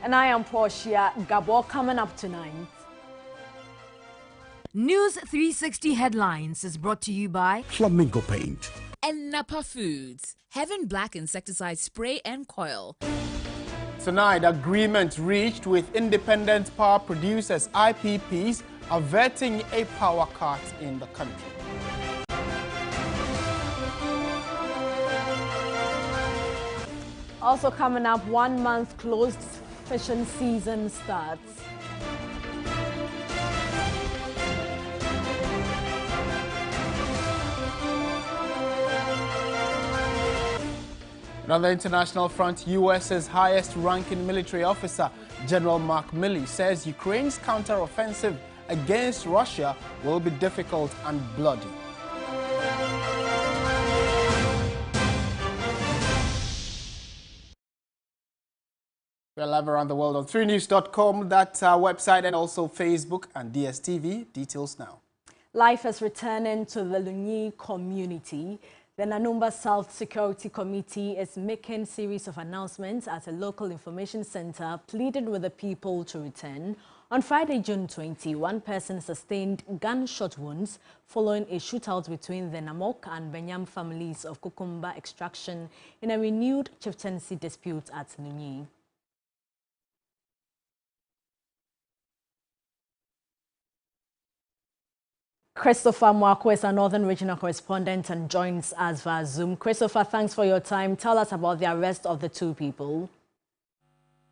And I am Portia. Gabo coming up tonight. News 360 Headlines is brought to you by Flamingo Paint and Napa Foods. Heaven Black Insecticide Spray and Coil. Tonight, agreement reached with independent power producers IPPs averting a power cut in the country. Also coming up, 1 month closed fishing season starts. On the international front, US's highest-ranking military officer, General Mark Milley, says Ukraine's counter-offensive against Russia will be difficult and bloody. We're live around the world on 3news.com, that's our website, and also Facebook and DSTV. Details now. Life is returning to the Lunyi community. The Nanumba South Security Committee is making a series of announcements at a local information center, pleading with the people to return. On Friday, June 20, one person sustained gunshot wounds following a shootout between the Namok and Benyam families of Kukumba extraction in a renewed chieftaincy dispute at Lunyi. Christopher Mwako is our Northern Regional Correspondent and joins us via Zoom. Christopher, thanks for your time. Tell us about the arrest of the two people.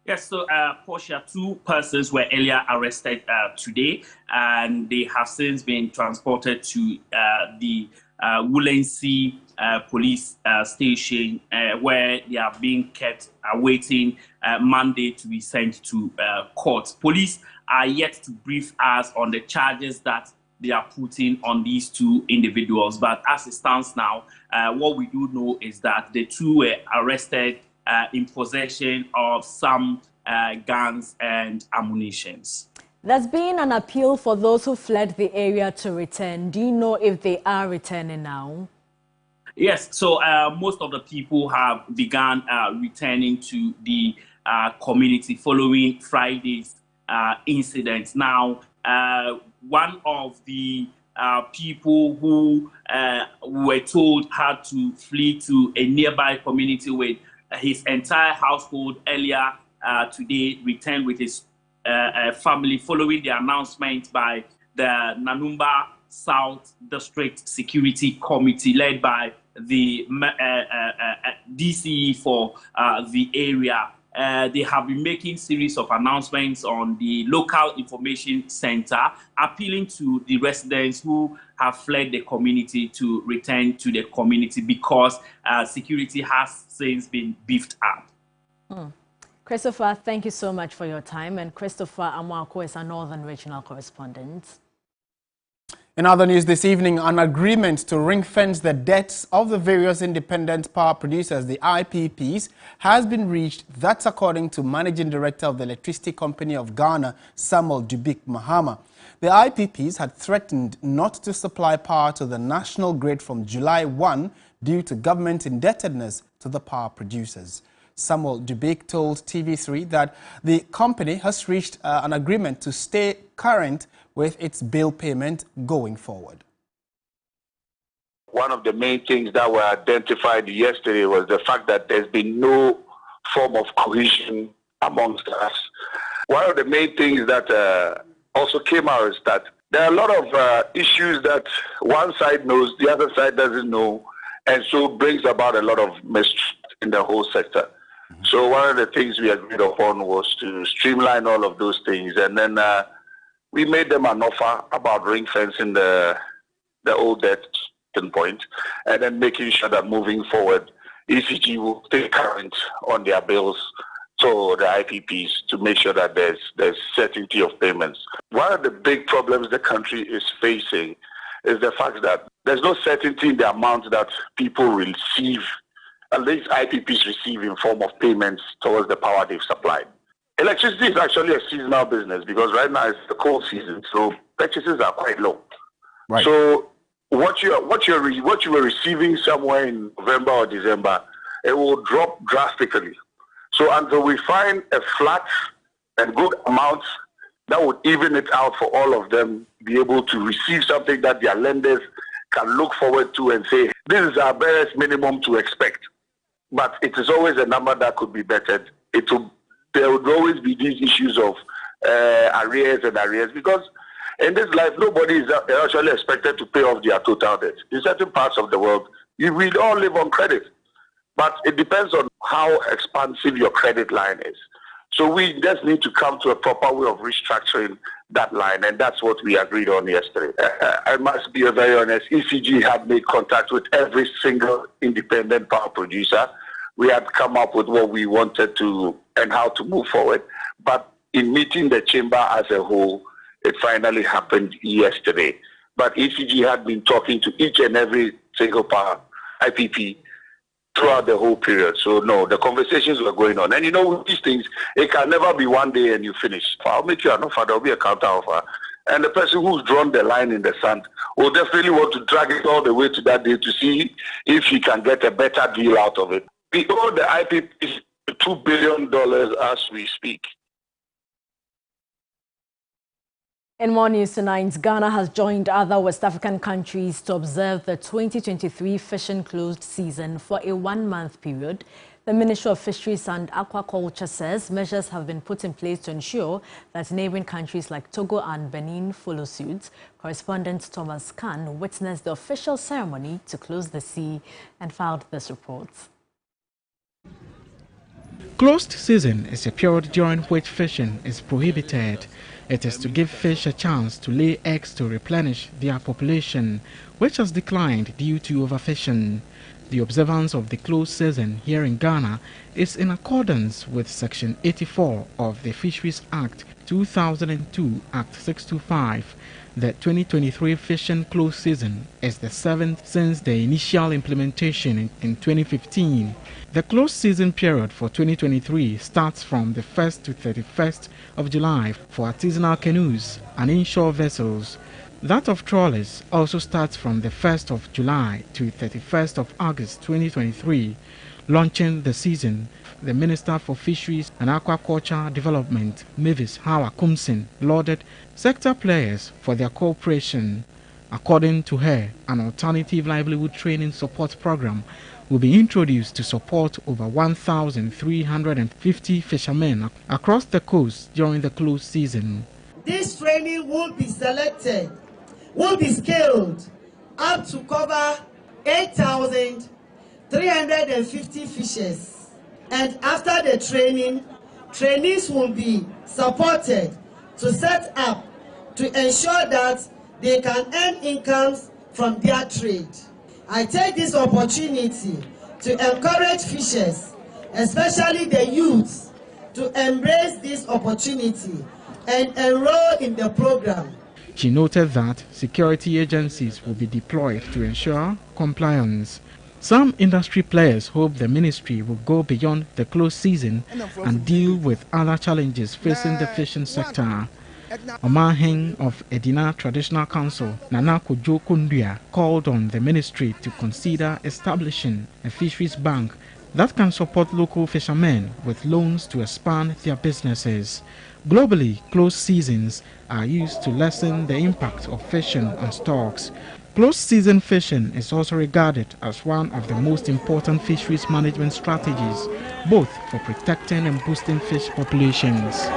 Yes, so Portia, two persons were earlier arrested today, and they have since been transported to the Woolensea police station, where they are being kept awaiting Monday to be sent to court. Police are yet to brief us on the charges that they are putting on these two individuals. But as it stands now, what we do know is that the two were arrested in possession of some guns and ammunitions. There's been an appeal for those who fled the area to return. Do you know if they are returning now? Yes, so most of the people have begun returning to the community following Friday's incident. Now, one of the people who were told had to flee to a nearby community with his entire household earlier today returned with his family following the announcement by the Nanumba South District Security Committee led by the DCE for the area. They have been making series of announcements on the local information center, appealing to the residents who have fled the community to return to the community because security has since been beefed up. Christopher, thank you so much for your time. And Christopher Amwako is our Northern Regional Correspondent. In other news this evening, an agreement to ring-fence the debts of the various independent power producers, the IPPs, has been reached. That's according to Managing Director of the Electricity Company of Ghana, Samuel Dubik Mahama. The IPPs had threatened not to supply power to the national grid from July 1 due to government indebtedness to the power producers. Samuel Dubik told TV3 that the company has reached an agreement to stay current with its bill payment going forward. One of the main things that were identified yesterday was the fact that there's been no form of cohesion amongst us. One of the main things that also came out is that there are a lot of issues that one side knows, the other side doesn't know, and so brings about a lot of mistrust in the whole sector. So one of the things we agreed upon was to streamline all of those things, and then we made them an offer about ring fencing the old debt point, and then making sure that moving forward, ECG will stay current on their bills to the IPPs to make sure that there's certainty of payments. One of the big problems the country is facing is the fact that there's no certainty in the amount that people will receive, at least IPPs receive in form of payments towards the power they've supplied. Electricity is actually a seasonal business because right now it's the cold season, so purchases are quite low. Right. So what you were receiving somewhere in November or December, it will drop drastically. So until we find a flat and good amount that would even it out for all of them, be able to receive something that their lenders can look forward to and say, this is our barest minimum to expect. But it is always a number that could be bettered. There would always be these issues of arrears because in this life, nobody is actually expected to pay off their total debt. In certain parts of the world, we all live on credit. But it depends on how expansive your credit line is. So we just need to come to a proper way of restructuring that line, and that's what we agreed on yesterday. I must be very honest, ECG had made contact with every single independent power producer. We had come up with what we wanted to and how to move forward. But in meeting the chamber as a whole, it finally happened yesterday. But ECG had been talking to each and every single power IPP throughout the whole period. So no, the conversations were going on. And you know, with these things, it can never be one day and you finish. I'll make you an offer, there'll be a counter offer. And the person who's drawn the line in the sand will definitely want to drag it all the way to that day to see if he can get a better deal out of it. We owe the IPPs $2 billion as we speak. In more news tonight, Ghana has joined other West African countries to observe the 2023 fishing closed season for a one-month period. The Ministry of Fisheries and Aquaculture says measures have been put in place to ensure that neighboring countries like Togo and Benin follow suit. Correspondent Thomas Khan witnessed the official ceremony to close the sea and filed this report. Closed season is a period during which fishing is prohibited. It is to give fish a chance to lay eggs to replenish their population, which has declined due to overfishing. The observance of the closed season here in Ghana is in accordance with Section 84 of the Fisheries Act 2002, Act 625. The 2023 fishing closed season is the 7th since the initial implementation in 2015. The closed season period for 2023 starts from the 1st to 31st of July for artisanal canoes and inshore vessels. That of trawlers also starts from the 1st of July to 31st of August 2023. Launching the season, the Minister for Fisheries and Aquaculture Development, Mavis Hawa Kumsin, lauded sector players for their cooperation. According to her, an alternative livelihood training support program will be introduced to support over 1,350 fishermen across the coast during the closed season. This training will be selected, will be scaled up to cover 8,350 fishers. And after the training, trainees will be supported to set up to ensure that they can earn incomes from their trade. I take this opportunity to encourage fishers, especially the youths, to embrace this opportunity and enroll in the program. She noted that security agencies will be deployed to ensure compliance. Some industry players hope the ministry will go beyond the closed season and deal with other challenges facing the fishing sector. Omaheng of Edina Traditional Council, Nana Kojo Kundua, called on the ministry to consider establishing a fisheries bank that can support local fishermen with loans to expand their businesses. Globally, closed seasons are used to lessen the impact of fishing on stocks. Closed season fishing is also regarded as one of the most important fisheries management strategies, both for protecting and boosting fish populations.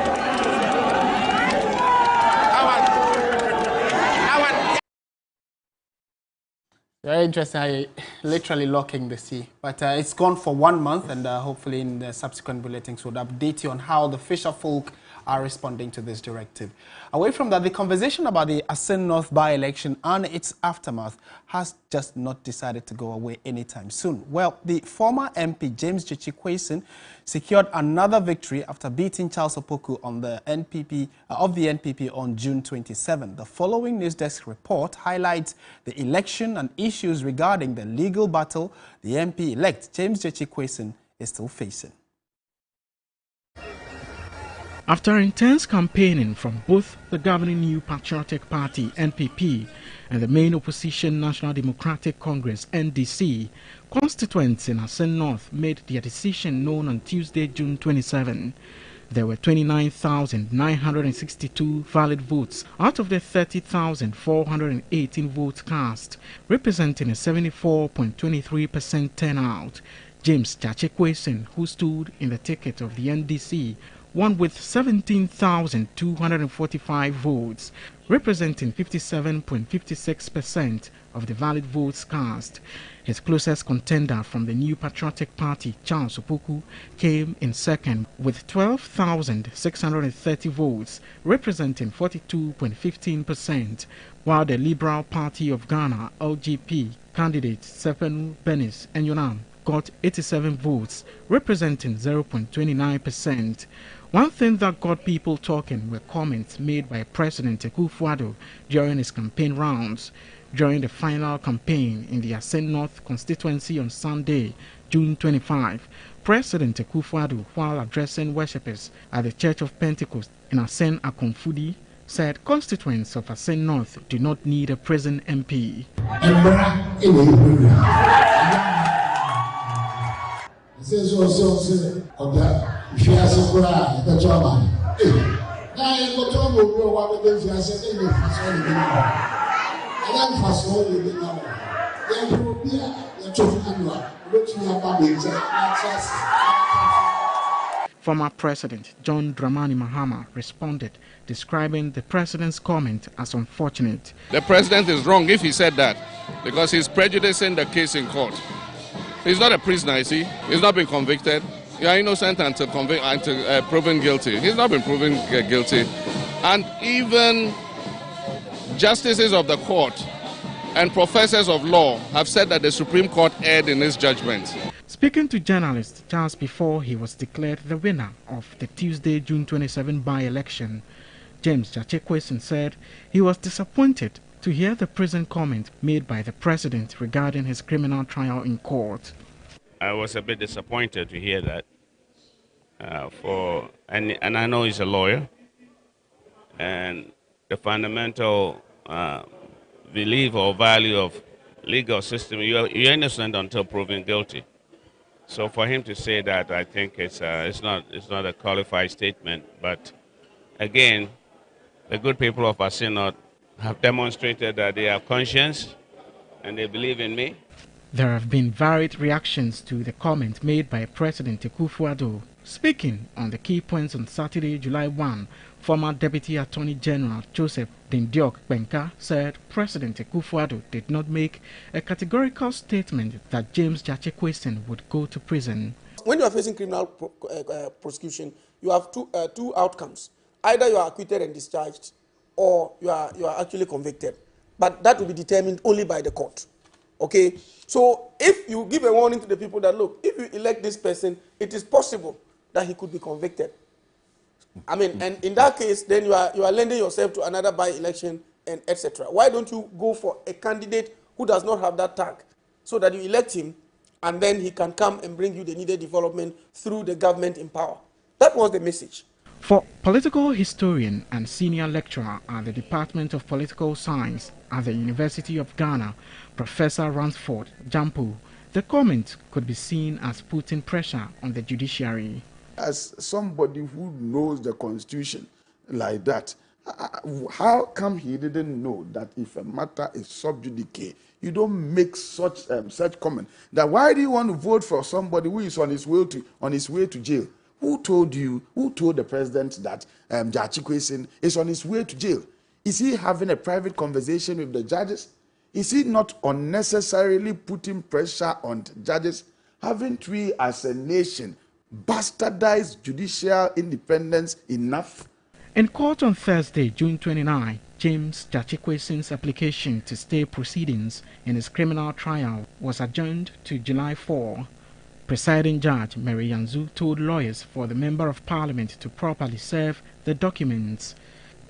Very interesting, literally locking the sea. But it's gone for 1 month, and hopefully in the subsequent bulletins we'll update you on how the fisher folk are responding to this directive. Away from that, the conversation about the Asin North by-election and its aftermath has just not decided to go away anytime soon. Well, the former MP James Jechi-Quayson secured another victory after beating Charles Opoku on the NPP on June 27. The following News Desk report highlights the election and issues regarding the legal battle the MP-elect James Jechi-Quayson is still facing. After intense campaigning from both the governing New Patriotic Party, NPP, and the main opposition National Democratic Congress, NDC, Constituents in Asen North made their decision known on Tuesday, June 27. There were 29,962 valid votes out of the 30,418 votes cast, representing a 74.23% turnout. James Jachekwesin, who stood in the ticket of the NDC, won with 17,245 votes, representing 57.56% of the valid votes cast. His closest contender from the New Patriotic Party, Charles Opoku, came in second with 12,630 votes, representing 42.15%, while the Liberal Party of Ghana, LGP, candidate Sepenu Benis Enyonam got 87 votes, representing 0.29%. One thing that got people talking were comments made by President Akufo-Addo during his campaign rounds. During the final campaign in the Asen North constituency on Sunday, June 25, President Akufo-Addo, while addressing worshippers at the Church of Pentecost in Asen Akonfudi, said constituents of Asen North do not need a prison MP. Former President John Dramani Mahama responded, describing the president's comment as unfortunate. The president is wrong if he said that, because he's prejudicing the case in court. He's not a prisoner, is he? He's not been convicted. You are innocent until proven guilty. He's not been proven guilty. And even justices of the court and professors of law have said that the Supreme Court erred in its judgment. Speaking to journalists just before he was declared the winner of the Tuesday, June 27 by-election, James Jachekwesin said he was disappointed to hear the prison comment made by the president regarding his criminal trial in court. I was a bit disappointed to hear that. And I know he's a lawyer, and the fundamental belief or value of legal system, you're innocent until proven guilty. So for him to say that, I think it's not a qualified statement. But again, the good people of Asen North have demonstrated that they have conscience and they believe in me. There have been varied reactions to the comment made by President Akufo-Addo. Speaking on the key points on Saturday, July 1, former Deputy Attorney General Joseph Dindiok Benka said President Akufo-Addo did not make a categorical statement that James Jachekwesin would go to prison. When you are facing criminal prosecution, you have two outcomes. Either you are acquitted and discharged, or you are actually convicted. But that will be determined only by the court. Okay? So if you give a warning to the people that, look, if you elect this person, it is possible that he could be convicted. I mean, and in that case, then you are lending yourself to another by-election and etc. Why don't you go for a candidate who does not have that tag, so that you elect him, and then he can come and bring you the needed development through the government in power? That was the message. For political historian and senior lecturer at the Department of Political Science at the University of Ghana, Professor Ransford Jampu, the comment could be seen as putting pressure on the judiciary. As somebody who knows the Constitution like that, how come he didn't know that if a matter is sub judice, you don't make such comment? That why do you want to vote for somebody who is on his way to jail? Who told you? Who told the president that Jachekwesin is on his way to jail? Is he having a private conversation with the judges? Is he not unnecessarily putting pressure on the judges? Haven't we, as a nation, bastardized judicial independence enough? In court on Thursday, June 29, James Jachekwesin's application to stay proceedings in his criminal trial was adjourned to July 4. Presiding Judge Mary Yanzu told lawyers for the Member of Parliament to properly serve the documents.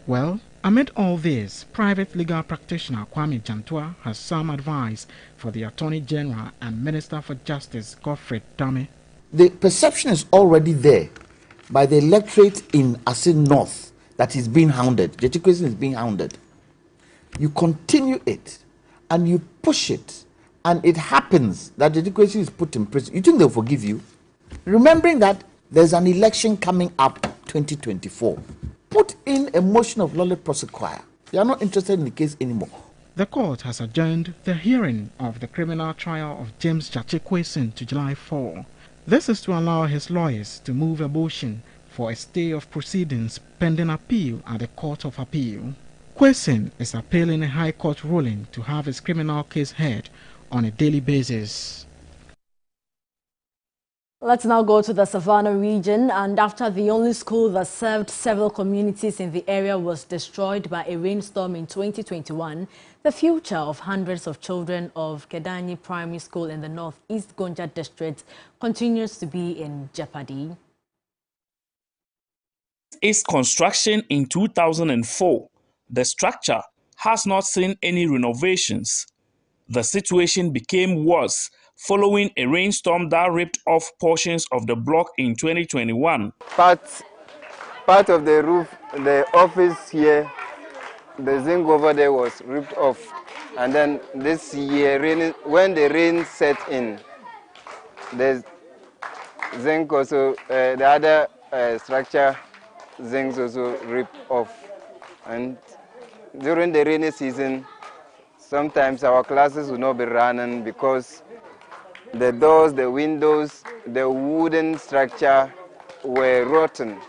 Well, amid all this, private legal practitioner Kwame Jantua has some advice for the Attorney General and Minister for Justice Godfred Dame. The perception is already there by the electorate in Asen North that he's being hounded. Jachekwesin is being hounded. You continue it and you push it and it happens that the education is put in prison, you think they'll forgive you? Remembering that there's an election coming up 2024, put in a motion of nolle prosequia. They are not interested in the case anymore. The court has adjourned the hearing of the criminal trial of James Kwesen to July 4. This is to allow his lawyers to move a motion for a stay of proceedings pending appeal at the Court of Appeal. Kwesen is appealing a High Court ruling to have his criminal case heard on a daily basis. Let's now go to the Savannah region, and after the only school that served several communities in the area was destroyed by a rainstorm in 2021, the future of hundreds of children of Kedi Primary School in the Northeast Gonja district continues to be in jeopardy. Its construction in 2004, the structure has not seen any renovations. The situation became worse following a rainstorm that ripped off portions of the block in 2021. Part of the roof, the office here, the zinc over there was ripped off. And then this year, when the rain set in, the zinc also, the other structure, zinc also ripped off. And during the rainy season, sometimes our classes will not be running because the doors, the windows, the wooden structure were rotten.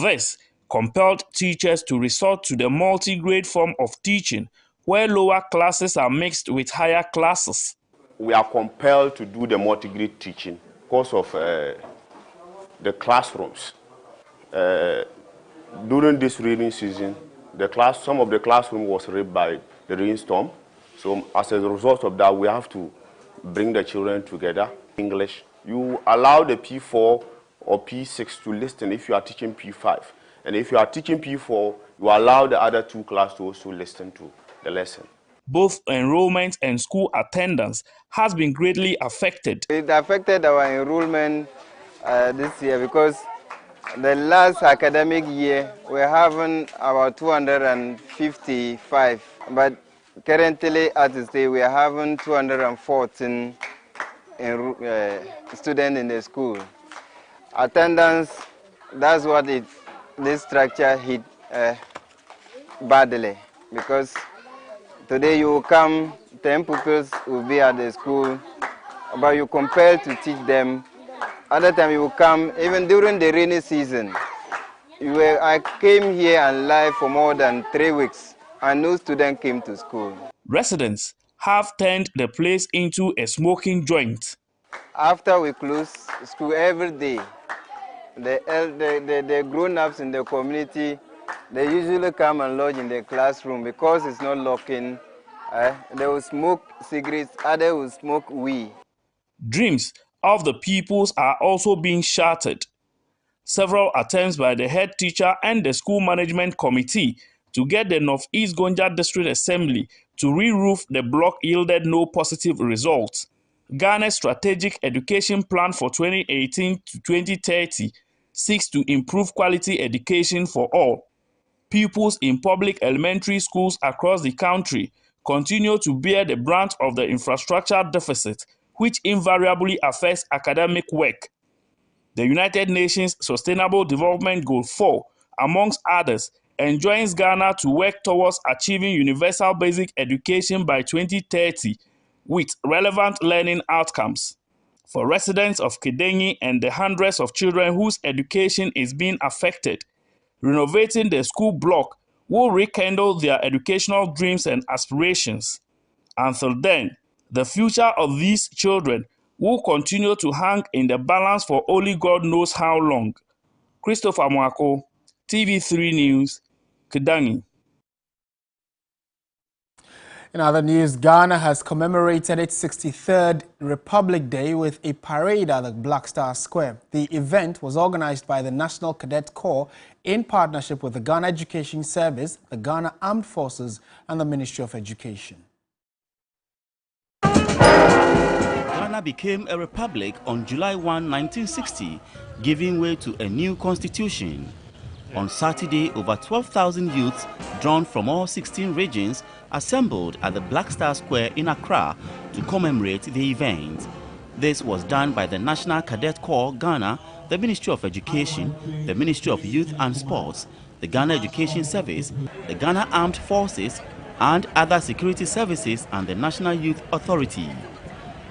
This compelled teachers to resort to the multi-grade form of teaching, where lower classes are mixed with higher classes. We are compelled to do the multi-grade teaching because of the classrooms. During this rainy season, some of the classroom was ripped by the rainstorm. So as a result of that, we have to bring the children together. English, you allow the P4 or P6 to listen if you are teaching P5. And if you are teaching P4, you allow the other two classes to also listen to the lesson. Both enrollment and school attendance has been greatly affected. It affected our enrollment this year because the last academic year we're having about 255, but currently at this day we are having 214 students in the school. Attendance, that's what this structure hit badly, because today you will come, 10 pupils will be at the school, but you compel to teach them. Other time you will come, even during the rainy season. I came here and live for more than 3 weeks, and no student came to school. Residents have turned the place into a smoking joint. After we close school every day, the grown-ups in the community, they usually come and lodge in the classroom because it's not locking. They will smoke cigarettes, others will smoke weed. Dreams of the pupils are also being shattered. Several attempts by the head teacher and the school management committee to get the Northeast Gonja District Assembly to re-roof the block yielded no positive results. Ghana's Strategic Education Plan for 2018 to 2030 seeks to improve quality education for all. Pupils in public elementary schools across the country continue to bear the brunt of the infrastructure deficit, which invariably affects academic work. The United Nations Sustainable Development Goal 4, amongst others, enjoins Ghana to work towards achieving universal basic education by 2030 with relevant learning outcomes. For residents of Kedi and the hundreds of children whose education is being affected, renovating the school block will rekindle their educational dreams and aspirations. Until then, the future of these children will continue to hang in the balance for only God knows how long. Christopher Mwako, TV3 News, Kedi. In other news, Ghana has commemorated its 63rd Republic Day with a parade at the Black Star Square. The event was organized by the National Cadet Corps in partnership with the Ghana Education Service, the Ghana Armed Forces, and the Ministry of Education. Ghana became a republic on July 1, 1960, giving way to a new constitution. On Saturday, over 12,000 youths drawn from all 16 regions assembled at the Black Star Square in Accra to commemorate the event. This was done by the National Cadet Corps Ghana, the Ministry of Education, the Ministry of Youth and Sports, the Ghana Education Service, the Ghana Armed Forces, and other security services and the National Youth Authority.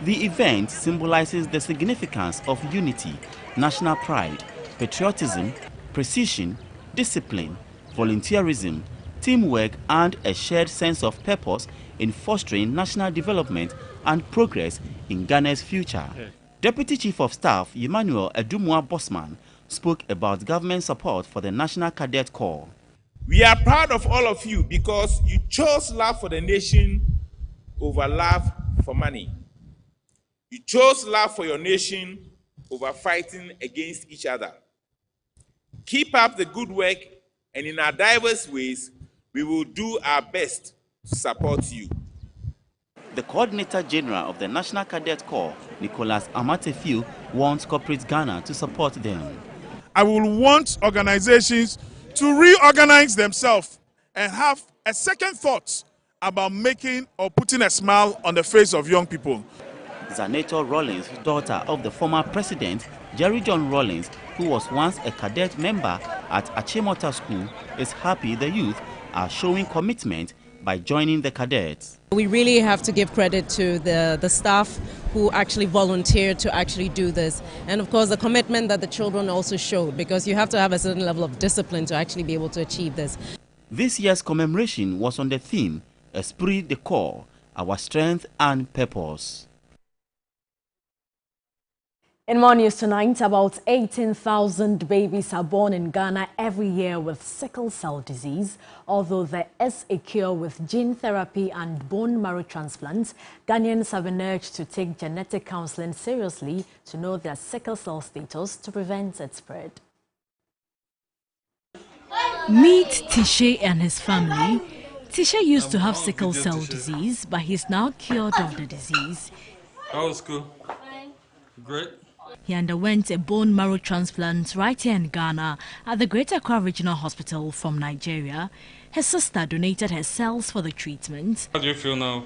The event symbolizes the significance of unity, national pride, patriotism, precision, discipline, volunteerism, teamwork, and a shared sense of purpose in fostering national development and progress in Ghana's future. Deputy Chief of Staff Emmanuel Edumua Bosman spoke about government support for the National Cadet Corps. We are proud of all of you because you chose love for the nation over love for money. You chose love for your nation over fighting against each other. Keep up the good work, and in our diverse ways, we will do our best to support you. The Coordinator General of the National Cadet Corps, Nicholas Amatefiu, wants corporate Ghana to support them. I will want organizations to reorganize themselves and have a second thought about making or putting a smile on the face of young people. Zaneto Rollins, daughter of the former president, Jerry John Rollins, who was once a cadet member at Achimota School, is happy the youth are showing commitment by joining the cadets. We really have to give credit to the staff who actually volunteered to actually do this. And of course the commitment that the children also showed, because you have to have a certain level of discipline to actually be able to achieve this. This year's commemoration was on the theme, Esprit de Corps, our strength and purpose. In more news tonight, about 18,000 babies are born in Ghana every year with sickle cell disease. Although there is a cure with gene therapy and bone marrow transplants, Ghanaians have been urged to take genetic counseling seriously to know their sickle cell status to prevent its spread. Meet Tishe and his family. Tishe used to have sickle cell disease, but he's now cured of the disease. How was school? Great. He underwent a bone marrow transplant right here in Ghana at the Greater Accra Regional Hospital from Nigeria. His sister donated her cells for the treatment. How do you feel now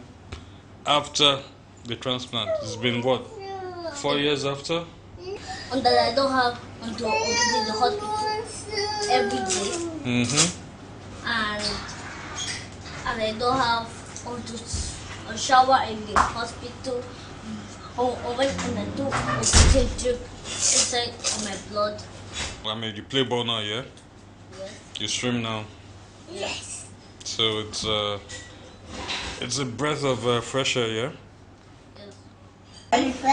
after the transplant? It's been what, 4 years after? And that I don't have to go to the hospital every day. And I don't have to shower in the hospital. When I do oxygen drip inside of my blood. I mean, you play ball now, yeah? Yes. You swim now? Yes. So it's a breath of fresh air, yeah? Yes.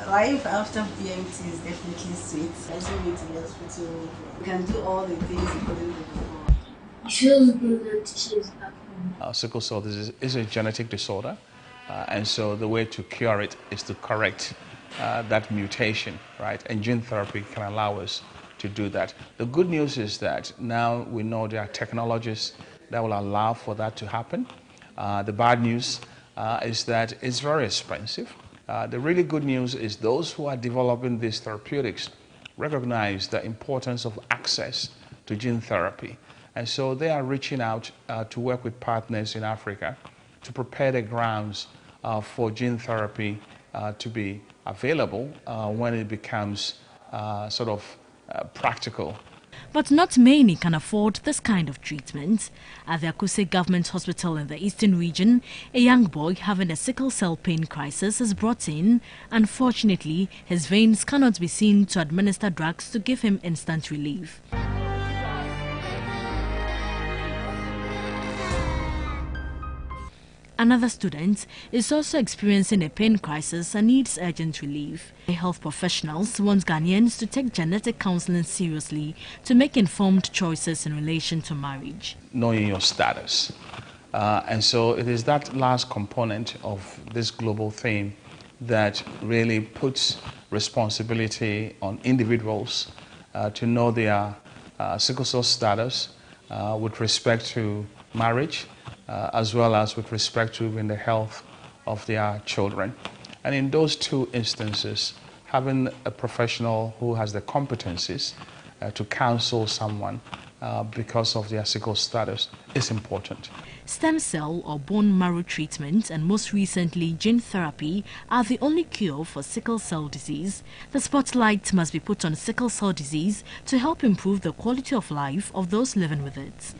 Life after BMT is definitely sweet. I don't need to the hospital. You can do all the things you couldn't do before. It feels good that she's back home. Sickle cell disease is a genetic disorder. And so the way to cure it is to correct that mutation, right? And gene therapy can allow us to do that. The good news is that now we know there are technologies that will allow for that to happen. The bad news is that it's very expensive. The really good news is those who are developing these therapeutics recognize the importance of access to gene therapy. And so they are reaching out to work with partners in Africa to prepare the grounds for gene therapy to be available when it becomes practical. But not many can afford this kind of treatment. At the Akuse Government Hospital in the Eastern Region, a young boy having a sickle cell pain crisis is brought in. Unfortunately, his veins cannot be seen to administer drugs to give him instant relief. Another student is also experiencing a pain crisis and needs urgent relief. Health professionals want Ghanaians to take genetic counseling seriously to make informed choices in relation to marriage. Knowing your status. And so it is that last component of this global theme that really puts responsibility on individuals to know their sickle cell status with respect to marriage, as well as with respect to the health of their children. And in those two instances, having a professional who has the competencies to counsel someone because of their sickle status is important. Stem cell or bone marrow treatment and most recently gene therapy are the only cure for sickle cell disease. The spotlight must be put on sickle cell disease to help improve the quality of life of those living with it.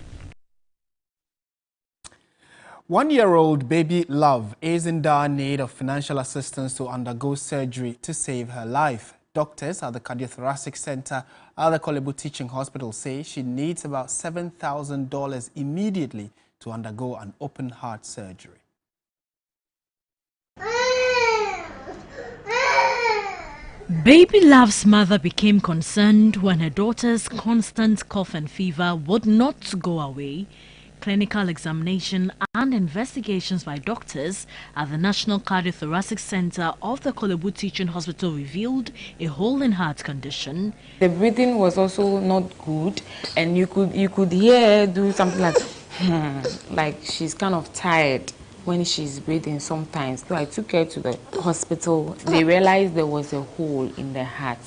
1-year-old baby Love is in dire need of financial assistance to undergo surgery to save her life. Doctors at the Cardiothoracic Center at the Kolebu Teaching Hospital say she needs about $7,000 immediately to undergo an open heart surgery. Baby Love's mother became concerned when her daughter's constant cough and fever would not go away. Clinical examination and investigations by doctors at the National Cardiothoracic Center of the Kolebu Teaching Hospital revealed a hole in heart condition. The breathing was also not good, and you could hear her do something like she's kind of tired when she's breathing sometimes. So I took her to the hospital. They realized there was a hole in the heart.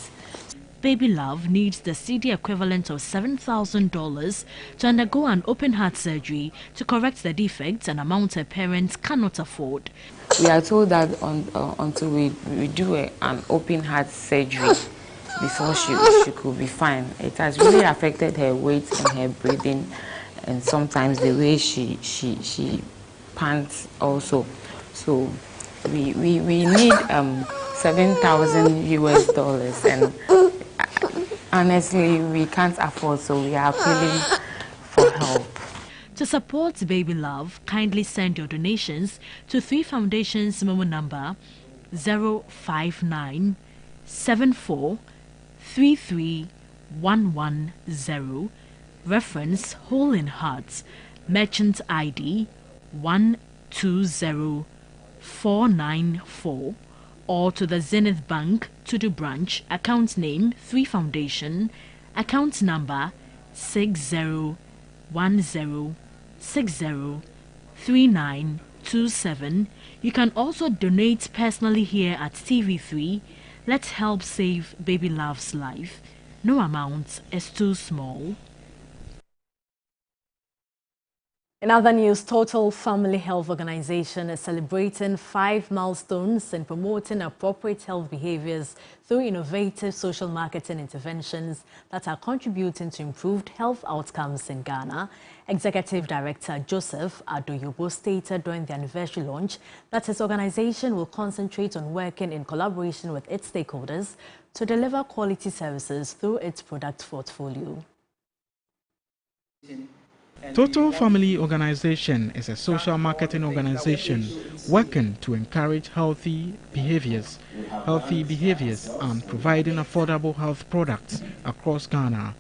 Baby Love needs the CD equivalent of $7,000 to undergo an open heart surgery to correct the defects, an amount her parents cannot afford. We are told that until we do an open heart surgery before she could be fine. It has really affected her weight and her breathing, and sometimes the way she pants also. So we need $7,000 and honestly, we can't afford, so we are appealing for help. To support Baby Love, kindly send your donations to 3 Foundation's memo number 059 74 33 110, reference Hole in Heart, merchant ID 120494, or to the Zenith Bank Tudu branch, account name 3 Foundation, account number 6010603927. You can also donate personally here at TV3. Let's help save Baby Love's life. No amount is too small. In other news, Total Family Health Organization is celebrating 5 milestones in promoting appropriate health behaviors through innovative social marketing interventions that are contributing to improved health outcomes in Ghana. Executive Director Joseph Adoyobo stated during the anniversary launch that his organization will concentrate on working in collaboration with its stakeholders to deliver quality services through its product portfolio. Total Family Organization is a social marketing organization working to encourage healthy behaviors and providing affordable health products across Ghana.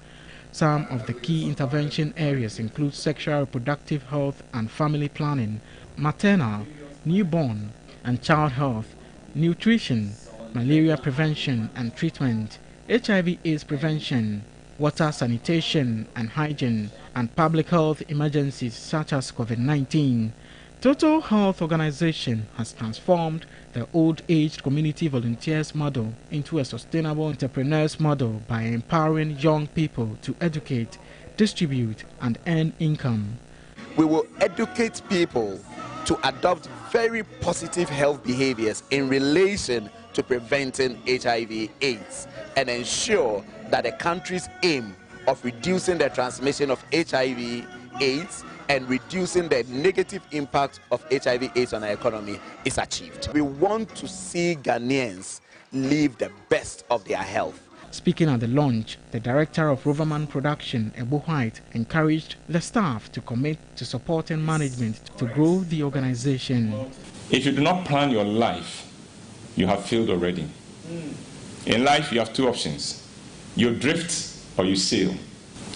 Some of the key intervention areas include sexual reproductive health and family planning, maternal, newborn and child health, nutrition, malaria prevention and treatment, HIV/AIDS prevention, water sanitation and hygiene, and public health emergencies such as COVID-19. Total Health Organization has transformed the old-aged community volunteers model into a sustainable entrepreneurs model by empowering young people to educate, distribute, and earn income. We will educate people to adopt very positive health behaviors in relation to preventing HIV/AIDS and ensure that the country's aim of reducing the transmission of HIV/AIDS and reducing the negative impact of HIV/AIDS on our economy is achieved. We want to see Ghanaians live the best of their health. Speaking at the launch, the director of Roverman Production, Ebo White, encouraged the staff to commit to supporting management to grow the organization. If you do not plan your life, you have failed already. In life, you have 2 options. You drift or you sail.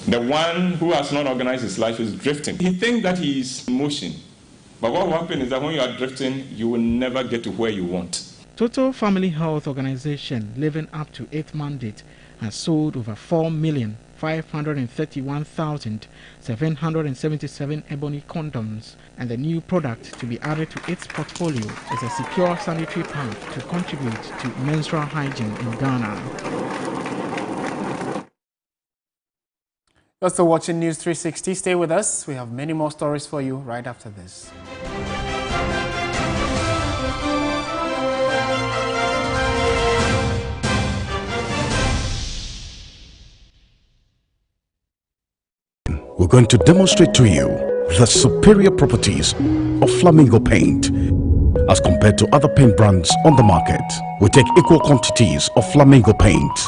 The one who has not organized his life is drifting. He thinks that he is in motion. But what will happen is that when you are drifting, you will never get to where you want. Total Family Health Organization, living up to 8th mandate, has sold over 4,531,777 ebony condoms, and the new product to be added to its portfolio is a secure sanitary pad to contribute to menstrual hygiene in Ghana. You're still watching News 360. Stay with us. We have many more stories for you right after this. We're going to demonstrate to you the superior properties of Flamingo paint as compared to other paint brands on the market. We take equal quantities of Flamingo paint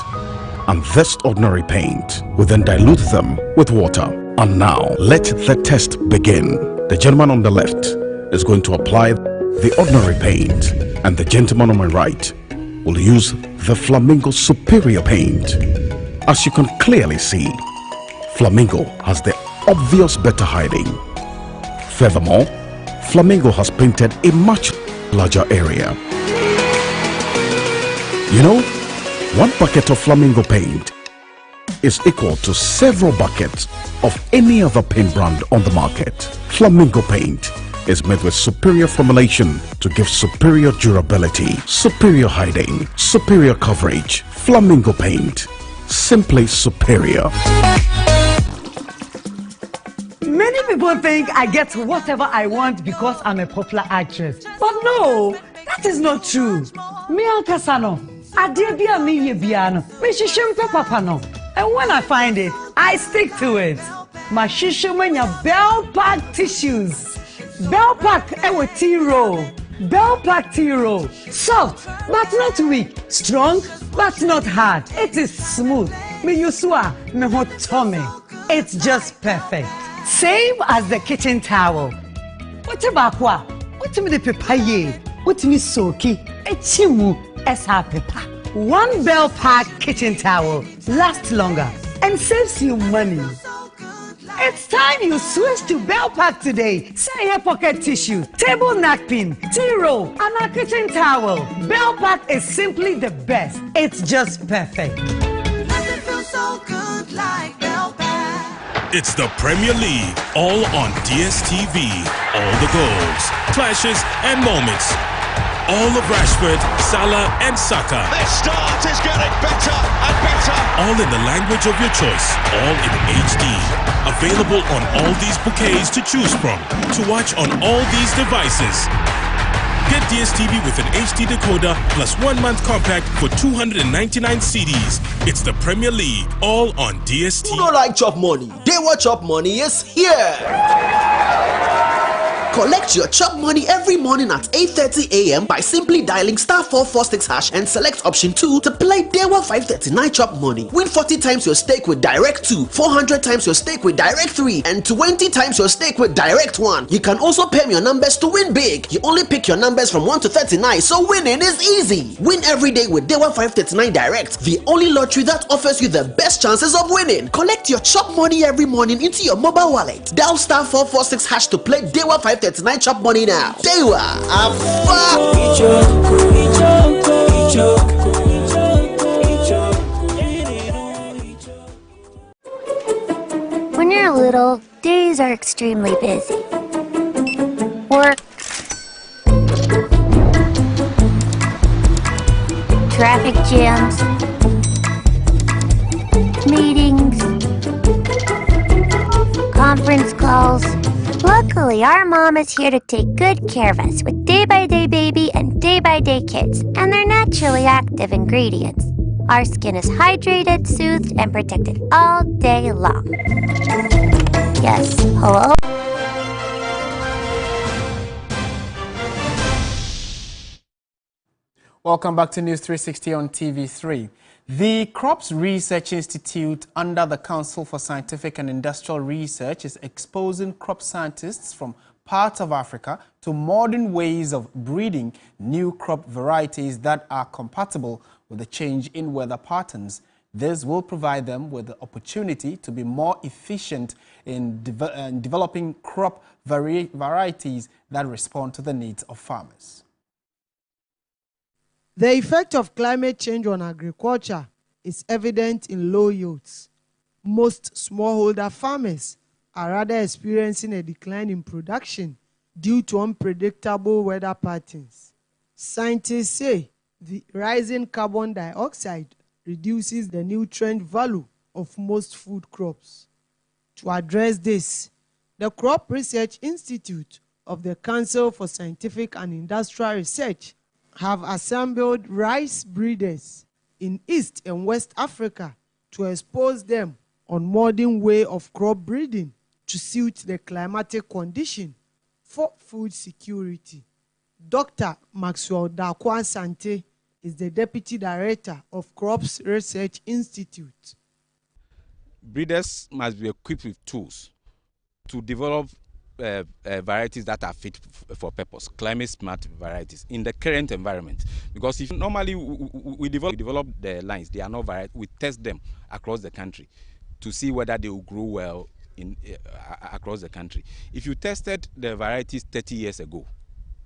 and this ordinary paint. We then dilute them with water. And now let the test begin. The gentleman on the left is going to apply the ordinary paint, and the gentleman on my right will use the Flamingo superior paint. As you can clearly see, Flamingo has the obvious better hiding. Furthermore, Flamingo has painted a much larger area. You know, one bucket of Flamingo paint is equal to several buckets of any other paint brand on the market. Flamingo paint is made with superior formulation to give superior durability, superior hiding, superior coverage. Flamingo paint, simply superior. Many people think I get whatever I want because I'm a popular actress. But no, that is not true. Me Alcasano, Adebia mi yebiano, me shishimpe papano. And when I find it, I stick to it. My shishimenya Bell Pack tissues. Bell Pack ewe tea roll. Bell Pack tea roll. Soft, but not weak. Strong, but not hard. It is smooth. Me yusua, me hot tummy. It's just perfect. Same as the kitchen towel. What about what? What me the papaye? What me soki? Echimu esa pepa. One Bell Pack kitchen towel lasts longer and saves you money. It's time you switch to Bell Pack today. Say your pocket tissue, table napkin, tea roll, and a kitchen towel. Bell Pack is simply the best. It's just perfect. Nothing feels so good like Bell Pack. It's the Premier League, all on DSTV. All the goals, clashes, and moments. All of Rashford, Salah, and Saka. Their start is getting better and better. All in the language of your choice. All in HD. Available on all these bouquets to choose from. To watch on all these devices. Get DSTV with an HD decoder plus 1 month compact for 299 CDs. It's the Premier League, all on DSTV. Who don't like chop money? Dewa Chop Money is here. Collect your chop money every morning at 8:30 a.m. by simply dialing *446# and select option 2 to play Dewa 539 chop money. Win 40 times your stake with Direct 2, 400 times your stake with Direct 3, and 20 times your stake with Direct 1. You can also pay your numbers to win big. You only pick your numbers from 1 to 39, so winning is easy. Win every day with Dewa 539 Direct, the only lottery that offers you the best chances of winning. Collect your chop money every morning into your mobile wallet. Dial *446# to play Dewa 539 chop money now. Dewa, When you're little, days are extremely busy. Work, traffic jams, meetings, conference calls. Luckily, our mom is here to take good care of us with day-by-day baby and day-by-day kids and their naturally active ingredients. Our skin is hydrated, soothed, and protected all day long. Yes, hello? Welcome back to News 360 on TV3. The Crops Research Institute under the Council for Scientific and Industrial Research is exposing crop scientists from parts of Africa to modern ways of breeding new crop varieties that are compatible with the change in weather patterns. This will provide them with the opportunity to be more efficient in developing crop varieties that respond to the needs of farmers. The effect of climate change on agriculture is evident in low yields. Most smallholder farmers are rather experiencing a decline in production due to unpredictable weather patterns. Scientists say the rising carbon dioxide reduces the nutrient value of most food crops. To address this, the Crop Research Institute of the Council for Scientific and Industrial Research have assembled rice breeders in East and West Africa to expose them on modern way of crop breeding to suit the climatic condition for food security. Dr. Maxwell Dakwa Sante is the Deputy Director of Crops Research Institute. Breeders must be equipped with tools to develop varieties that are fit for purpose, climate smart varieties in the current environment. Because if normally we develop the lines, they are not varieties, we test them across the country to see whether they will grow well across the country. If you tested the varieties 30 years ago,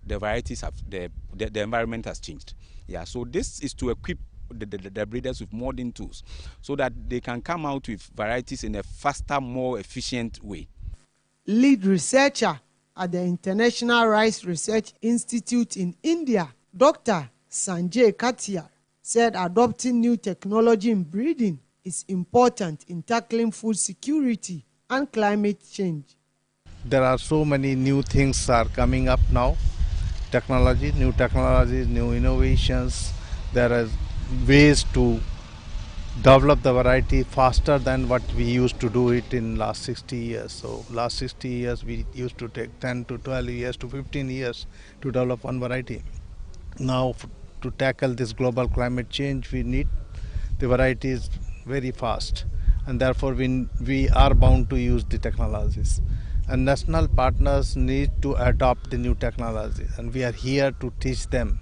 the varieties have the environment has changed. Yeah, so this is to equip the breeders with modern tools so that they can come out with varieties in a faster, more efficient way. Lead researcher at the International Rice Research Institute in India, Dr. Sanjay Katia, said adopting new technology in breeding is important in tackling food security and climate change. There are so many new things are coming up now. New technologies, new innovations. There are ways to develop the variety faster than what we used to do it in last 60 years. So last 60 years we used to take 10 to 12 years to 15 years to develop one variety. Now to tackle this global climate change, we need the varieties very fast, and therefore we are bound to use the technologies. And national partners need to adopt the new technology, and we are here to teach them.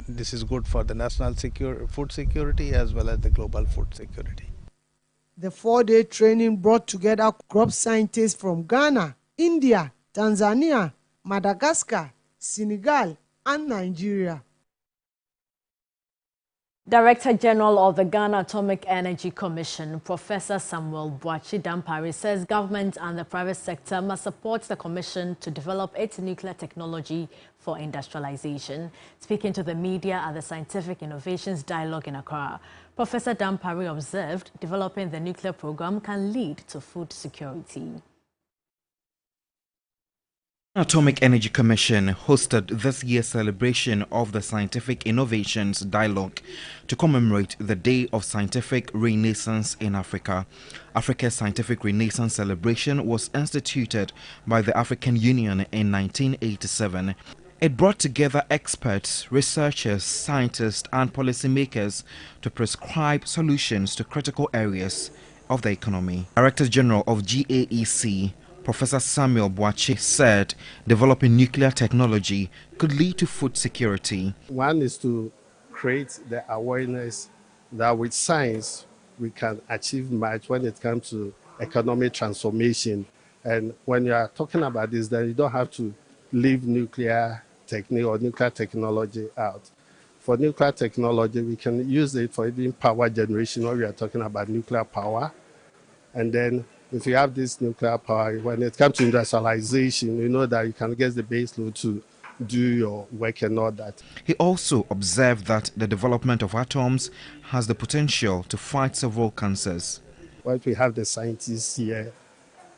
This is good for the national food security as well as the global food security. The 4-day training brought together crop scientists from Ghana, India, Tanzania, Madagascar, Senegal, and Nigeria. Director General of the Ghana Atomic Energy Commission, Professor Samuel Boakye Dampare, says government and the private sector must support the commission to develop its nuclear technology for industrialization. Speaking to the media at the Scientific Innovations Dialogue in Accra, Professor Dampare observed developing the nuclear program can lead to food security. Atomic Energy Commission hosted this year's celebration of the Scientific Innovations Dialogue to commemorate the Day of Scientific Renaissance in Africa. Africa's Scientific Renaissance celebration was instituted by the African Union in 1987. It brought together experts, researchers, scientists, and policymakers to prescribe solutions to critical areas of the economy. Director General of GAEC, Professor Samuel Boakye, said developing nuclear technology could lead to food security. One is to create the awareness that with science we can achieve much when it comes to economic transformation. And when you are talking about this, then you don't have to leave nuclear technique or nuclear technology out. For nuclear technology, we can use it for even power generation when we are talking about nuclear power. And then if you have this nuclear power, when it comes to industrialization, you know that you can get the base load to do your work and all that. He also observed that the development of atoms has the potential to fight several cancers. When we have the scientists here,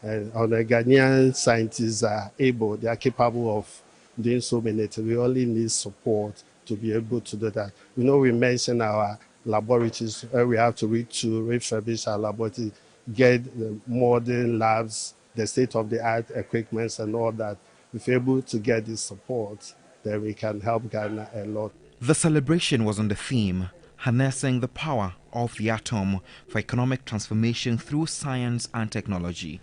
and the Ghanaian scientists are able, they are capable of doing so many things. We only need support to be able to do that. You know, we mentioned our laboratories where we have to refurbish our laboratories, get the modern labs, the state-of-the-art equipment and all that. If we're able to get this support, then we can help Ghana a lot. The celebration was on the theme, harnessing the power of the atom for economic transformation through science and technology.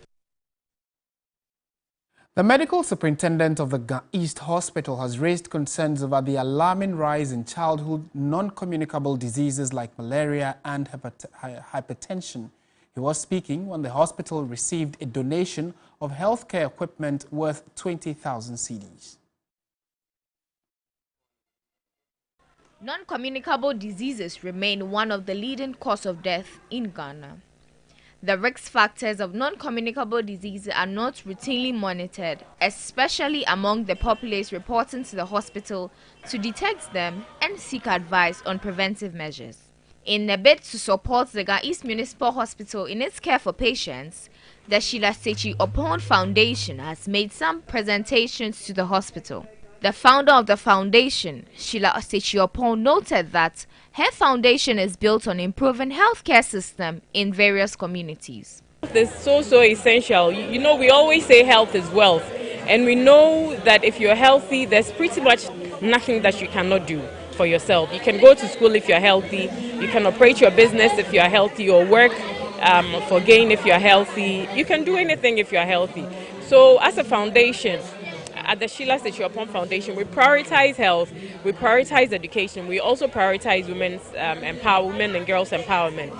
The medical superintendent of the East Hospital has raised concerns over the alarming rise in childhood non-communicable diseases like malaria and hypertension. He was speaking when the hospital received a donation of healthcare equipment worth 20,000 cedis. Non-communicable diseases remain one of the leading causes of death in Ghana. The risk factors of non-communicable diseases are not routinely monitored, especially among the populace reporting to the hospital to detect them and seek advice on preventive measures. In a bid to support the East Municipal Hospital in its care for patients, The Sheila Sechi Opon Foundation has made some presentations to the hospital. The founder of the foundation, Sheila Sechi Opon, noted that her foundation is built on improving healthcare system in various communities. It's so essential. You know, we always say health is wealth, and we know that if you're healthy, there's pretty much nothing that you cannot do for yourself. You can go to school if you're healthy, you can operate your business if you're healthy, or work for gain if you're healthy. You can do anything if you're healthy. So as a foundation, at the Sheila Sechi Opon Foundation, we prioritize health, we prioritize education, we also prioritize women's empowerment and girls' empowerment.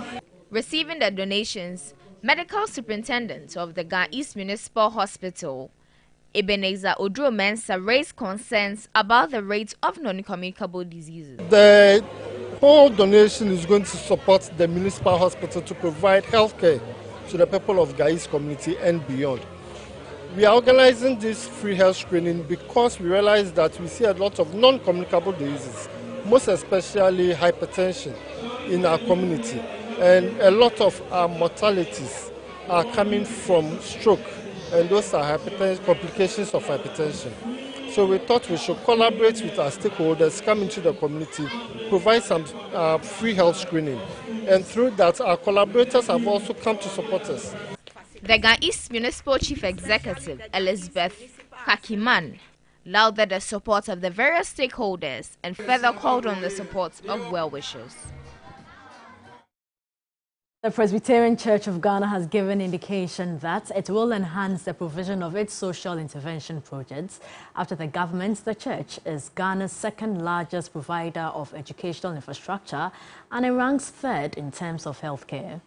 Receiving the donations, Medical Superintendent of the Ghana East Municipal Hospital, Ebenezer Odro Mensa, raised concerns about the rate of non-communicable diseases. The whole donation is going to support the municipal hospital to provide health care to the people of Ghana East community and beyond. We are organizing this free health screening because we realize that we see a lot of non-communicable diseases, most especially hypertension in our community. And a lot of our mortalities are coming from stroke, and those are complications of hypertension. So we thought we should collaborate with our stakeholders, come into the community, provide some free health screening. And through that, our collaborators have also come to support us. The Ghana East Municipal Chief Executive, Elizabeth Kakiman, lauded the support of the various stakeholders and further called on the support of well-wishers. The Presbyterian Church of Ghana has given indication that it will enhance the provision of its social intervention projects after the government. The church is Ghana's second largest provider of educational infrastructure and it ranks third in terms of healthcare.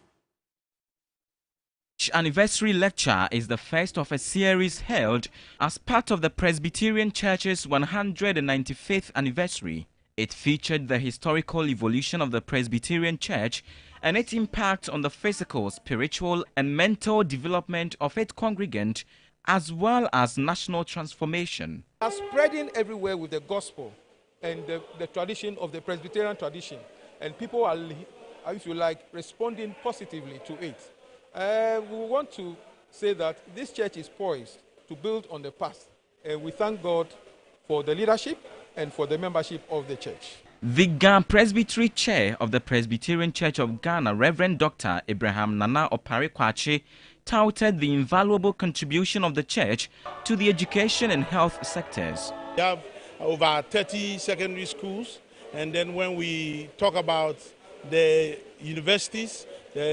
Anniversary lecture is the first of a series held as part of the Presbyterian Church's 195th anniversary. It featured the historical evolution of the Presbyterian Church and its impact on the physical, spiritual and mental development of its congregant, as well as national transformation. Are spreading everywhere with the gospel and the tradition of the Presbyterian tradition, and people are, if you like, responding positively to it. We want to say that this church is poised to build on the past, and we thank God for the leadership and for the membership of the church. The Ghana Presbytery Chair of the Presbyterian Church of Ghana, Reverend Dr. Abraham Nana Opare-Kwache, touted the invaluable contribution of the church to the education and health sectors. We have over 30 secondary schools, and then when we talk about the universities,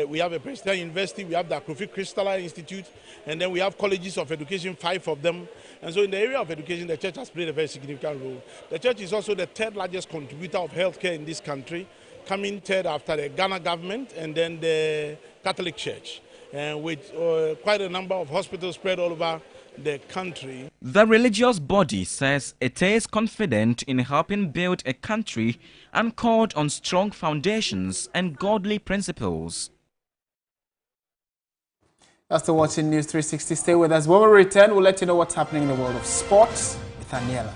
we have a Presbyterian University, we have the Akrofi Crystalline Institute, and then we have colleges of education, 5 of them. And so in the area of education, the church has played a very significant role. The church is also the third largest contributor of healthcare in this country, coming third after the Ghana government and then the Catholic Church, with quite a number of hospitals spread all over the country. The religious body says it is confident in helping build a country anchored on strong foundations and godly principles. That's the Watching News 360. Stay with us. When we return, we'll let you know what's happening in the world of sports with Aniela.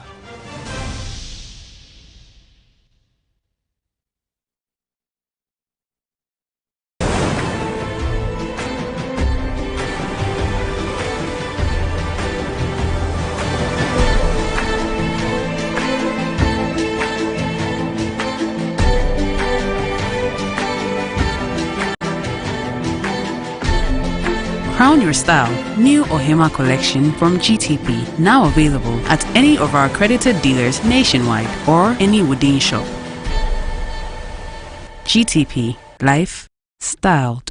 Crown your style. New Ohima collection from GTP. Now available at any of our accredited dealers nationwide or any Woodin shop. GTP. Life styled.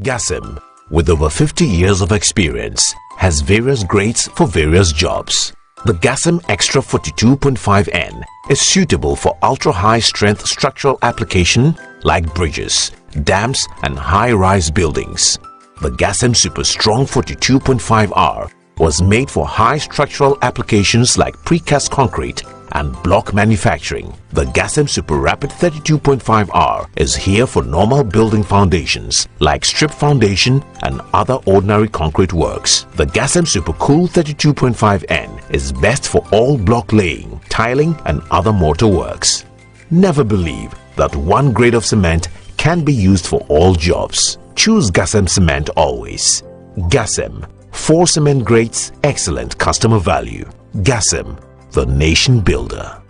GASM, with over 50 years of experience, has various grades for various jobs. The GASM Extra 42.5N is suitable for ultra-high strength structural application like bridges, dams and high-rise buildings. The GASM Super Strong 42.5R was made for high structural applications like precast concrete and block manufacturing. The GASM Super Rapid 32.5R is here for normal building foundations like strip foundation and other ordinary concrete works. The GASM Super Cool 32.5N is best for all block laying, tiling and other mortar works. Never believe that one grade of cement can be used for all jobs. Choose GASM cement always. Gassem, 4 cement grades, excellent customer value. Gassem, the nation builder.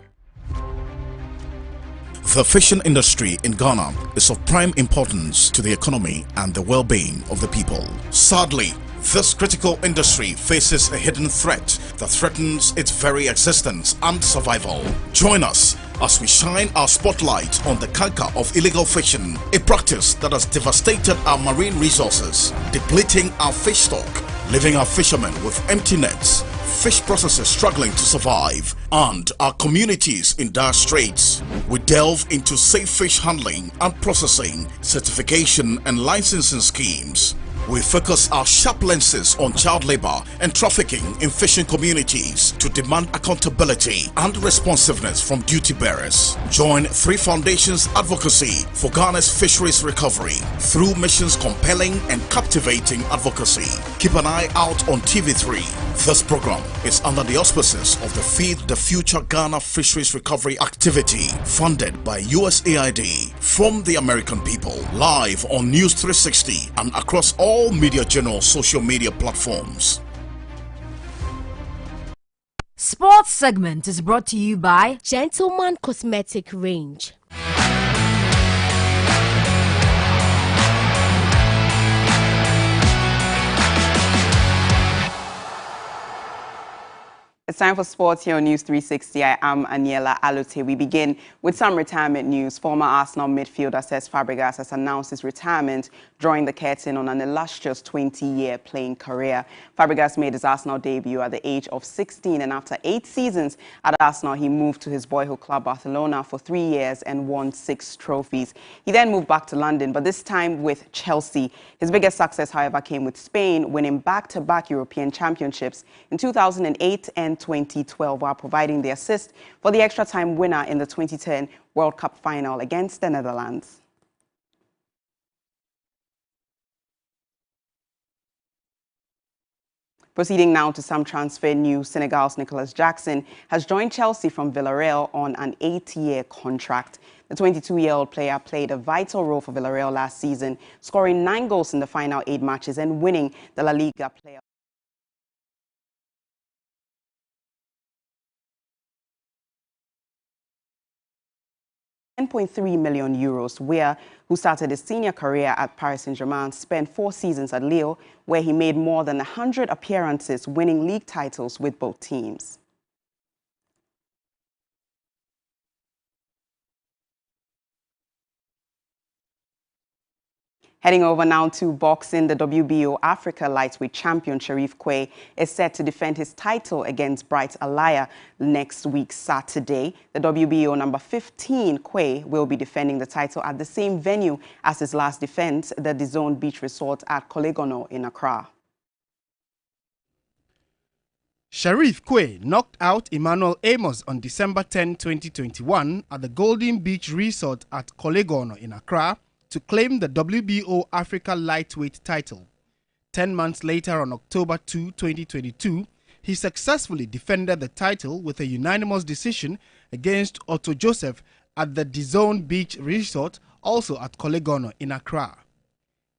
The fishing industry in Ghana is of prime importance to the economy and the well-being of the people. Sadly, this critical industry faces a hidden threat that threatens its very existence and survival. Join us as we shine our spotlight on the canker of illegal fishing, a practice that has devastated our marine resources, depleting our fish stock, leaving our fishermen with empty nets, fish processors struggling to survive, and our communities in dire straits. We delve into safe fish handling and processing, certification and licensing schemes. We focus our sharp lenses on child labor and trafficking in fishing communities to demand accountability and responsiveness from duty bearers. Join 3 Foundations advocacy for Ghana's fisheries recovery through missions compelling and captivating advocacy. Keep an eye out on TV3. This program is under the auspices of the Feed the Future Ghana Fisheries Recovery Activity, funded by USAID, from the American people, live on News 360 and across all Media General social media platforms. Sports segment is brought to you by Gentleman Cosmetic Range. It's time for sports here on News 360. I am Aniela Alute. We begin with some retirement news. Former Arsenal midfielder Cesc Fabregas has announced his retirement, drawing the curtain on an illustrious 20-year playing career. Fabregas made his Arsenal debut at the age of 16, and after 8 seasons at Arsenal, he moved to his boyhood club Barcelona for 3 years and won 6 trophies. He then moved back to London, but this time with Chelsea. His biggest success, however, came with Spain, winning back-to-back European championships in 2008 and 2012, while providing the assist for the extra-time winner in the 2010 World Cup final against the Netherlands. Proceeding now to some transfer news, Senegal's Nicolas Jackson has joined Chelsea from Villarreal on an 8-year contract. The 22-year-old player played a vital role for Villarreal last season, scoring 9 goals in the final 8 matches and winning the La Liga player. €10.3 million, who started his senior career at Paris Saint-Germain, spent 4 seasons at Lille, where he made more than 100 appearances, winning league titles with both teams. Heading over now to boxing, the WBO Africa Lightweight champion Sharif Quay is set to defend his title against Bright Alaya next week, Saturday. The WBO number 15 Quay will be defending the title at the same venue as his last defense, the DAZN Beach Resort at Kolegono in Accra. Sharif Quay knocked out Emmanuel Amos on December 10, 2021 at the Golden Beach Resort at Kolegono in Accra to claim the WBO Africa Lightweight title. 10 months later, on October 2, 2022, he successfully defended the title with a unanimous decision against Otto Joseph at the DAZN Beach Resort, also at Kolegono in Accra.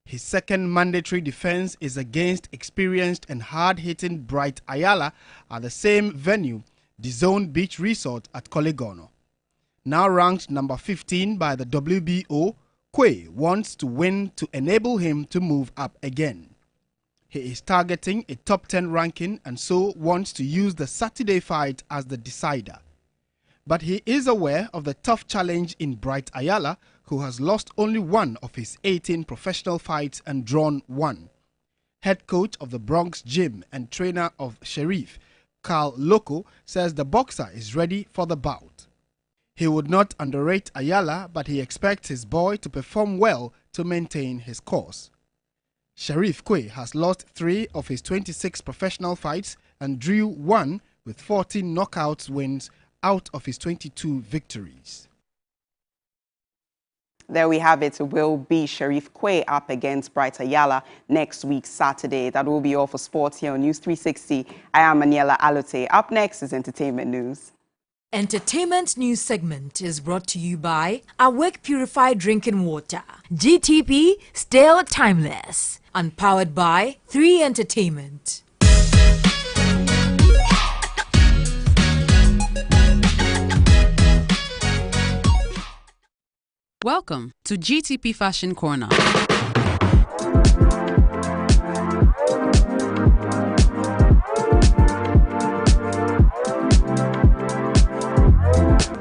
His second mandatory defense is against experienced and hard-hitting Bright Ayala at the same venue, DAZN Beach Resort at Kolegono. Now ranked number 15 by the WBO, Quay wants to win to enable him to move up again. He is targeting a top 10 ranking and so wants to use the Saturday fight as the decider. But he is aware of the tough challenge in Bright Ayala, who has lost only 1 of his 18 professional fights and drawn 1. Head coach of the Bronx Gym and trainer of Sharif, Carl Loco, says the boxer is ready for the bout. He would not underrate Ayala, but he expects his boy to perform well to maintain his course. Sharif Quay has lost 3 of his 26 professional fights and drew 1 with 14 knockouts wins out of his 22 victories. There we have it. It will be Sharif Quay up against Bright Ayala next week, Saturday. That will be all for sports here on News 360. I am Aniela Alute. Up next is entertainment news. Entertainment news segment is brought to you by Awake Purified Drinking Water, GTP Still Timeless, and powered by 3 Entertainment. Welcome to GTP Fashion Corner.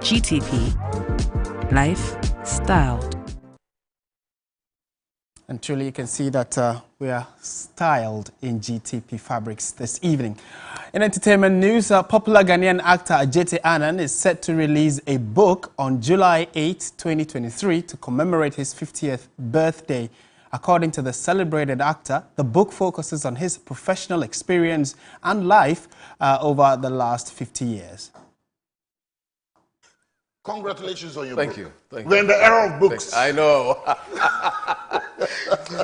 GTP, life styled. And truly you can see that we are styled in GTP fabrics this evening. In entertainment news, popular Ghanaian actor Ajete Annan is set to release a book on July 8, 2023 to commemorate his 50th birthday. According to the celebrated actor, the book focuses on his professional experience and life over the last 50 years. Congratulations on your book. Thank you. We're in the era of books. I know.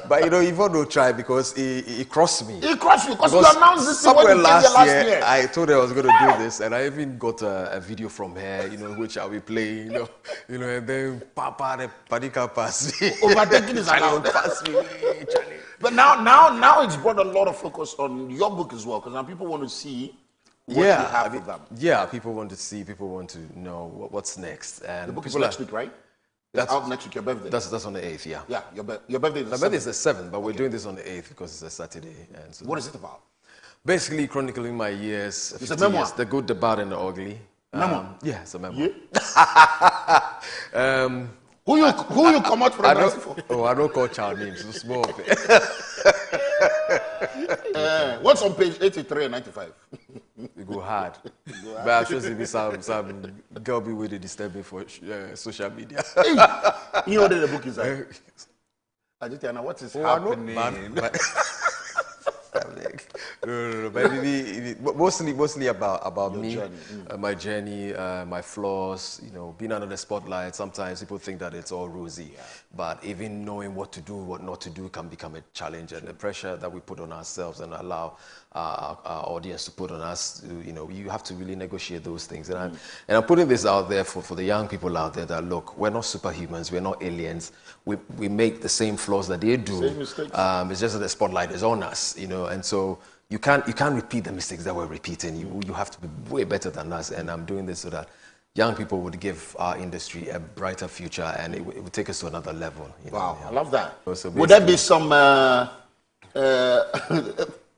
But you know, even though try because he crossed me. He crossed you because you announced this somewhere last year. I told her I was going to do this, and I even got a video from her, you know, which I'll be playing, you know, and then Papa the Padika pass me. Overtaking is allowed. Pass me. But now it's brought a lot of focus on your book as well, because now people want to see what you have with them. Yeah, people want to see, people want to know what's next. And the book is next week, right? That's out next week, your birthday. That's on the 8th, yeah. Yeah, your birthday is the 7th. My birthday is the 7th, but we're doing this on the 8th because it's a Saturday. And so what is it about? Basically chronicling my years. It's a memoir. Years, the good, the bad, and the ugly. Memoir? Yeah, it's a memoir. Yeah. Who you come out from? Oh, I don't call child names, so small. What's on page 83 and 95? You go hard. But I'm sure there'll be some girl be with disturbing for social media. You know what the book is like? Ajitiana, what is happening? No, but maybe mostly about me, journey. My journey, my flaws. You know, being under the spotlight. Sometimes people think that it's all rosy, but even knowing what to do, what not to do, can become a challenge. And the pressure that we put on ourselves and allow our audience to put on us, you know, you have to really negotiate those things. And I'm putting this out there for the young people out there that look, we're not superhumans, we're not aliens. We make the same flaws that they do. Same mistakes. It's just that the spotlight is on us, you know, and so you can't repeat the mistakes that we're repeating. You have to be way better than us, and I'm doing this so that young people would give our industry a brighter future, and it would take us to another level. You know? Wow, I love that. So would there be some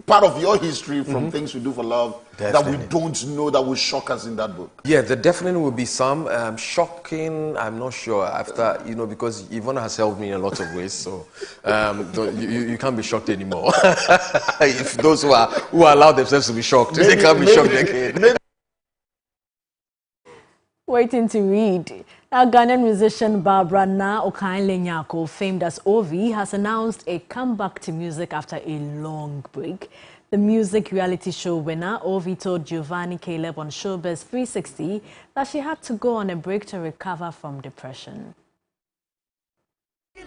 part of your history from things we do for love that we don't know that will shock us in that book? Yeah, there definitely will be some. Shocking, I'm not sure, after, you know, because Yvonne has helped me in a lot of ways, so you can't be shocked anymore. If those who allow themselves to be shocked, they can't be shocked again. Waiting to read. Now, Ghanaian musician Barbara Na Okanlenyako, famed as Ovi, has announced a comeback to music after a long break. The music reality show winner, Ovi, told Giovanni Caleb on Showbiz 360 that she had to go on a break to recover from depression. So,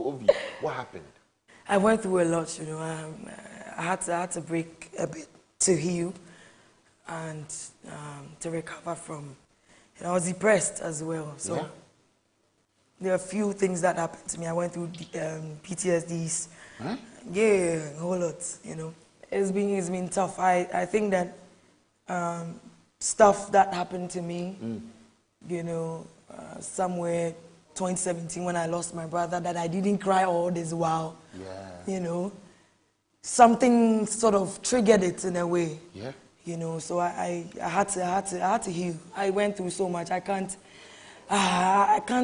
Ovi, what happened? I went through a lot, you know. I had to break a bit to heal and to recover from. You know, I was depressed as well. So there are a few things that happened to me. I went through PTSDs. Huh? Yeah, a whole lot. You know, it's been tough. I think that stuff that happened to me, you know, somewhere 2017 when I lost my brother, that I didn't cry all this while. Yeah. You know, something sort of triggered it in a way. Yeah. You know, so I had to heal. I went through so much. I can't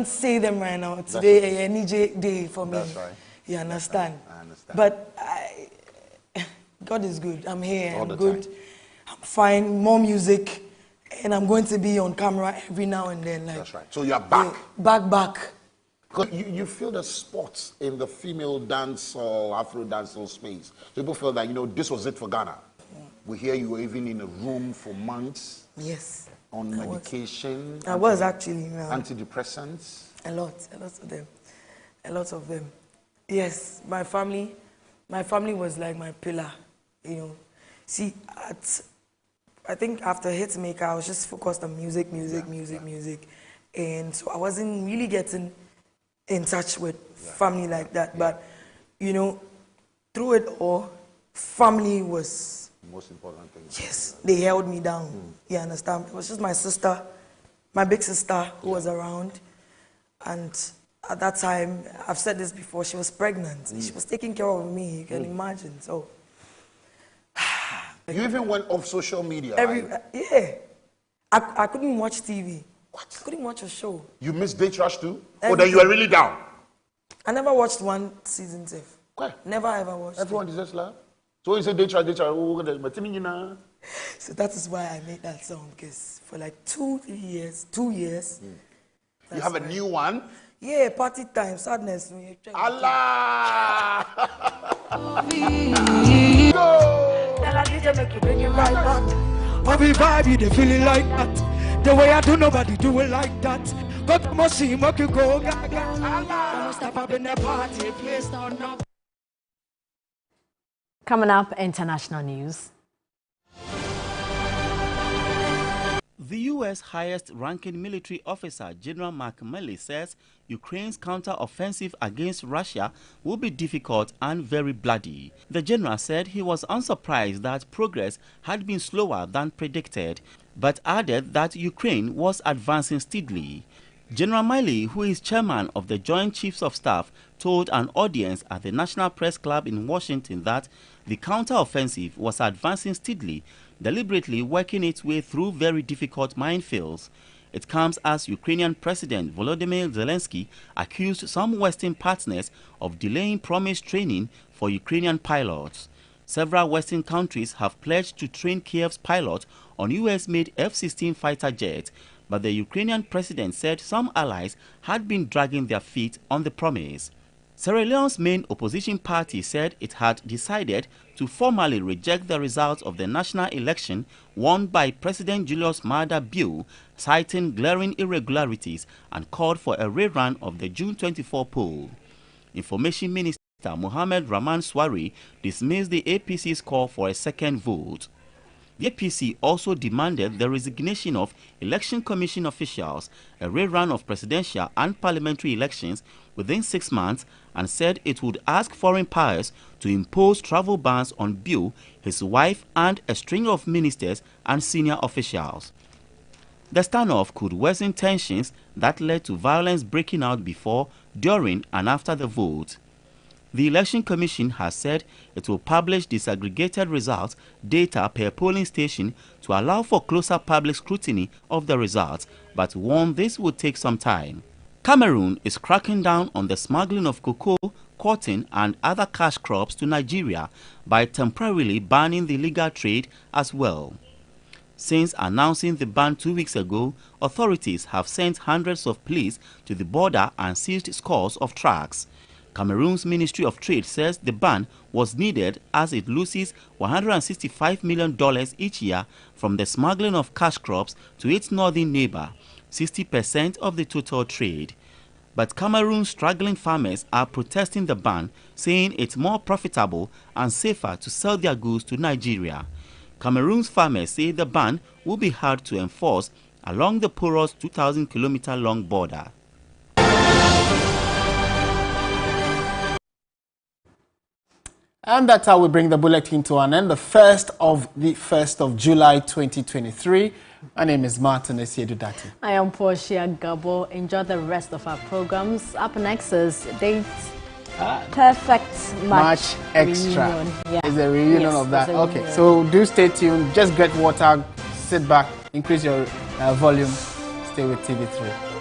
say them right now. Today, a NEJ day for me. That's right. You understand? I understand. But God is good. I'm here. All I'm good. Time. I'm fine. More music. And I'm going to be on camera every now and then. Like, that's right. So you're back. Back. Because you feel the spots in the female dance or Afro dance space. People feel that, you know, this was it for Ghana. We hear you were even in a room for months. Yes. On medication. I was actually. Antidepressants. A lot of them. Yes, my family my family was like my pillar, you know. See, I think after Hitmaker, I was just focused on music. And so I wasn't really getting in touch with family like that. But, you know, through it all, family was... most important thing. Yes, they held me down. You understand? It was just my sister, my big sister, who was around. And at that time, I've said this before, she was pregnant. She was taking care of me, you can imagine. So... You even went off social media, right? Yeah. I couldn't watch TV. What? I couldn't watch a show. You missed Day Trash too? Or then you were really down? I never watched one season, Tiff. Never ever watched Everyone is just like, so when you say Day Trash, so that is why I made that song, because for like 2 years, you have a new one? Yeah, Party Time, Sadness. Allah! Every vibe you they feeling like that. The way I do nobody do it like that. Go to my see make you go gaga. Step up in the party place now. Coming up, international news. The U.S. highest-ranking military officer, General Mark Milley, says Ukraine's counter-offensive against Russia will be difficult and very bloody. The general said he was unsurprised that progress had been slower than predicted, but added that Ukraine was advancing steadily. General Milley, who is chairman of the Joint Chiefs of Staff, told an audience at the National Press Club in Washington that the counter-offensive was advancing steadily, deliberately working its way through very difficult minefields. It comes as Ukrainian President Volodymyr Zelensky accused some Western partners of delaying promised training for Ukrainian pilots. Several Western countries have pledged to train Kiev's pilots on US-made F-16 fighter jets, but the Ukrainian president said some allies had been dragging their feet on the promise. Sierra Leone's main opposition party said it had decided to formally reject the results of the national election won by President Julius Maada Bio, citing glaring irregularities, and called for a rerun of the June 24 poll. Information Minister Mohamed Rahman Swari dismissed the APC's call for a second vote. The APC also demanded the resignation of Election Commission officials, a rerun of presidential and parliamentary elections within 6 months, and said it would ask foreign powers to impose travel bans on Bio, his wife, and a string of ministers and senior officials. The standoff could worsen tensions that led to violence breaking out before, during, and after the vote. The Election Commission has said it will publish disaggregated results data per polling station to allow for closer public scrutiny of the results, but warned this would take some time. Cameroon is cracking down on the smuggling of cocoa, cotton, and other cash crops to Nigeria by temporarily banning the illegal trade as well. Since announcing the ban 2 weeks ago, authorities have sent hundreds of police to the border and seized scores of trucks. Cameroon's Ministry of Trade says the ban was needed as it loses $165 million each year from the smuggling of cash crops to its northern neighbor, 60% of the total trade. But Cameroon's struggling farmers are protesting the ban, saying it's more profitable and safer to sell their goods to Nigeria. Cameroon's farmers say the ban will be hard to enforce along the porous 2,000-kilometer-long border. And that's how we bring the bulletin to an end, the 1st of July 2023. My name is Martin Esiedudati. I am Portia Gabo. Enjoy the rest of our programs. Up next is Date Perfect Match Extra. Reunion. Yeah. Is a reunion of that. Okay, so do stay tuned. Just get water, sit back, increase your volume. Stay with TV3.